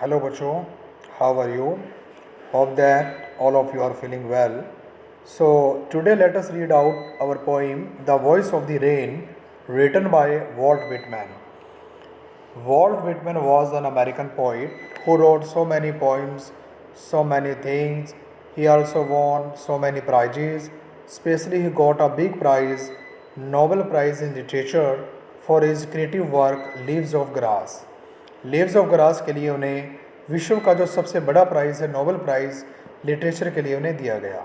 Hello बच्चों, how are you? Hope that all of you are feeling well. So today let us read out our poem The Voice of the Rain written by Walt Whitman. Walt Whitman was an American poet who wrote so many poems, so many things. He also won so many prizes. Especially he got a big prize, Nobel Prize in Literature for his creative work Leaves of Grass. Leaves of grass के लिए उन्हें विश्व का जो सबसे बड़ा price है Nobel prize literature के लिए उन्हें दिया गया।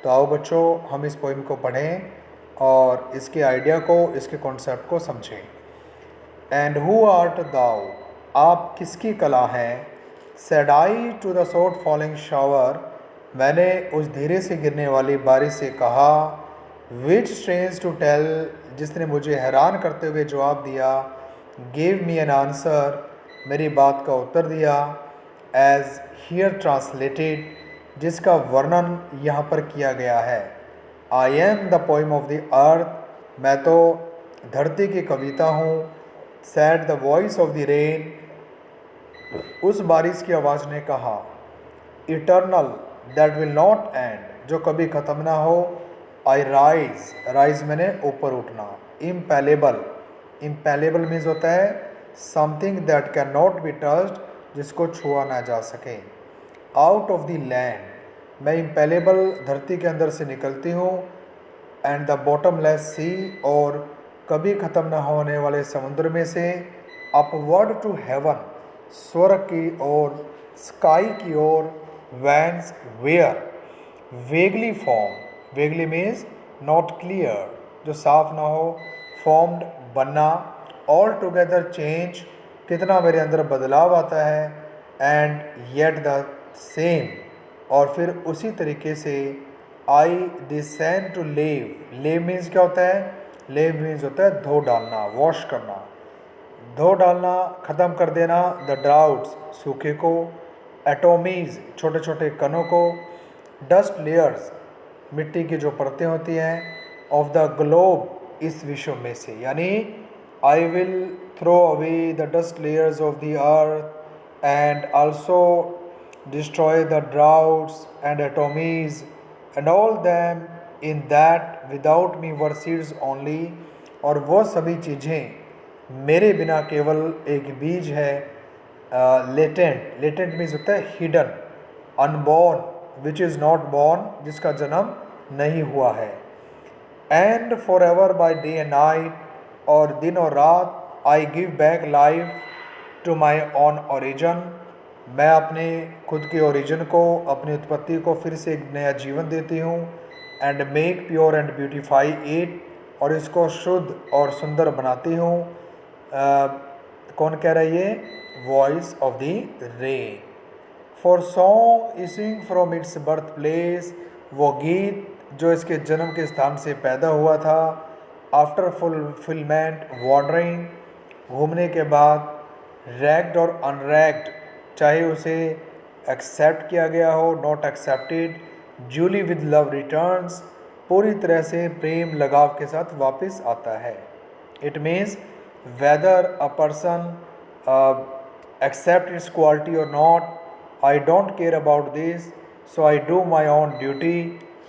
तो आओ बच्चों हम इस पोइम को पढ़ें और इसके आइडिया को, इसके कॉन्सेप्ट को समझें। एंड हु आर्ट दाउ, आप किसकी कला हैं। Said I to the short falling shower, मैंने उस धीरे से गिरने वाली बारिश से कहा। विच स्ट्रेंज टू टेल, जिसने मुझे हैरान करते हुए जवाब दिया। गिव मी एन आंसर, मेरी बात का उत्तर दिया। एज हियर ट्रांसलेटेड, जिसका वर्णन यहाँ पर किया गया है। I am the poem of the अर्थ, मैं तो धरती की कविता हूँ। Sad the voice of the rain, उस बारिश की आवाज़ ने कहा। Eternal that will not and, जो कभी ख़त्म ना हो। आई राइज, राइज मैंने ऊपर उठना। इम्पैलेबल, इम्पैलेबल मीन्स होता है something that can not be touched, जिसको छुआ ना जा सके। आउट ऑफ द लैंड, मैं इम्पैलेबल धरती के अंदर से निकलती हूँ। एंड द बॉटमलेस सी, और कभी ख़त्म न होने वाले समुद्र में से। अपवर्ड टू हेवन, स्वर्ग की ओर, स्काई की ओर। Vans where, vaguely form, vaguely means not clear, जो साफ ना हो। फॉर्म्ड, बनना। ऑल टुगेदर चेंज, कितना मेरे अंदर बदलाव आता है। एंड येट द सेम, और फिर उसी तरीके से। आई डिसेंड टू लेव, लेव मीन्स क्या होता है। लेव मीन्स होता है धो डालना, वॉश करना, धो डालना, ख़त्म कर देना। द ड्राउट्स, सूखे को। एटोमीज, छोटे छोटे कणों को। डस्ट लेयर्स, मिट्टी की जो परतें होती हैं। ऑफ द ग्लोब, इस विश्व में से, यानी I will throw away the dust layers of the earth and also destroy the droughts and atomies and all them in that without me were seeds only, और वो सभी चीज़ें मेरे बिना केवल एक बीज है। लेटेंट, लेटेंट मीन्स होता है hidden. Unborn, which is not born, जिसका जन्म नहीं हुआ है। And for ever by day and night, और दिन और रात। I give back life to my own origin, मैं अपने खुद के ओरिजिन को, अपनी उत्पत्ति को फिर से एक नया जीवन देती हूँ। And make pure and beautify it, और इसको शुद्ध और सुंदर बनाती हूँ। कौन कह रहा है ये। Voice of the rain. For song issuing from its birth place, वो गीत जो इसके जन्म के स्थान से पैदा हुआ था। आफ्टर फुलफिलमेंट वॉन्डरिंग, घूमने के बाद। रैग्ड और अनरैग्ड, चाहे उसे एक्सेप्ट किया गया हो, not accepted. Julie with love returns, पूरी तरह से प्रेम लगाव के साथ वापस आता है। It means whether a person accept its quality और not, I don't care about this, so I do my own duty,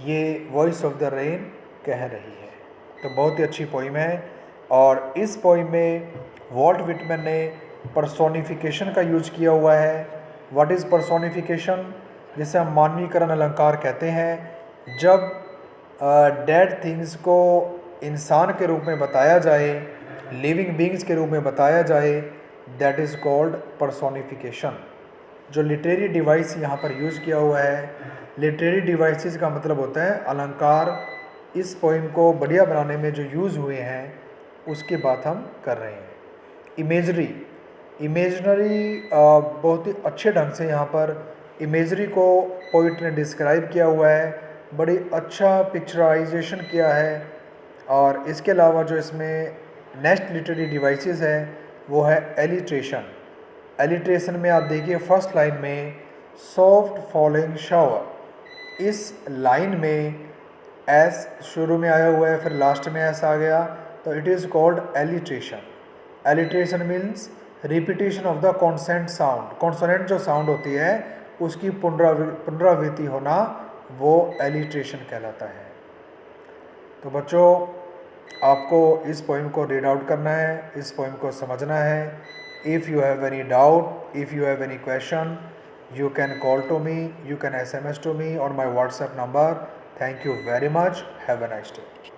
ये वॉइस ऑफ द रेन कह रही है। तो बहुत ही अच्छी पोइम है, और इस पोइम में वॉल्ट विटमैन ने पर्सोनिफिकेशन का यूज किया हुआ है। व्हाट इज़ पर्सोनिफिकेशन, जिसे हम मानवीकरण अलंकार कहते हैं। जब डेड थिंग्स को इंसान के रूप में बताया जाए, लिविंग बींग्स के रूप में बताया जाए, दैट इज़ कॉल्ड पर्सोनिफिकेशन। जो लिटरेरी डिवाइस यहाँ पर यूज़ किया हुआ है, लिटरेरी डिवाइसेस का मतलब होता है अलंकार। इस पोइम को बढ़िया बनाने में जो यूज़ हुए हैं उसकी बात हम कर रहे हैं। इमेजरी, इमेजनरी बहुत ही अच्छे ढंग से यहाँ पर इमेजरी को पोइट ने डिस्क्राइब किया हुआ है, बड़ी अच्छा पिक्चराइजेशन किया है। और इसके अलावा जो इसमें नेक्स्ट लिटरेरी डिवाइसेस है वो है एलिट्रेशन। एलिट्रेशन में आप देखिए फर्स्ट लाइन में सॉफ्ट फॉलिंग शावर, इस लाइन में एस शुरू में आया हुआ है, फिर लास्ट में एस आ गया, तो it is called alliteration. Alliteration means repetition of the consonant sound, consonant जो साउंड होती है उसकी पुनरावृत्ति होना वो एलिट्रेशन कहलाता है। तो बच्चों आपको इस पोइम को रीड आउट करना है, इस पोइम को समझना है। If you have any doubt, if you have any question, you can call to me, you can SMS to me on my WhatsApp number. Thank you very much. Have a nice day.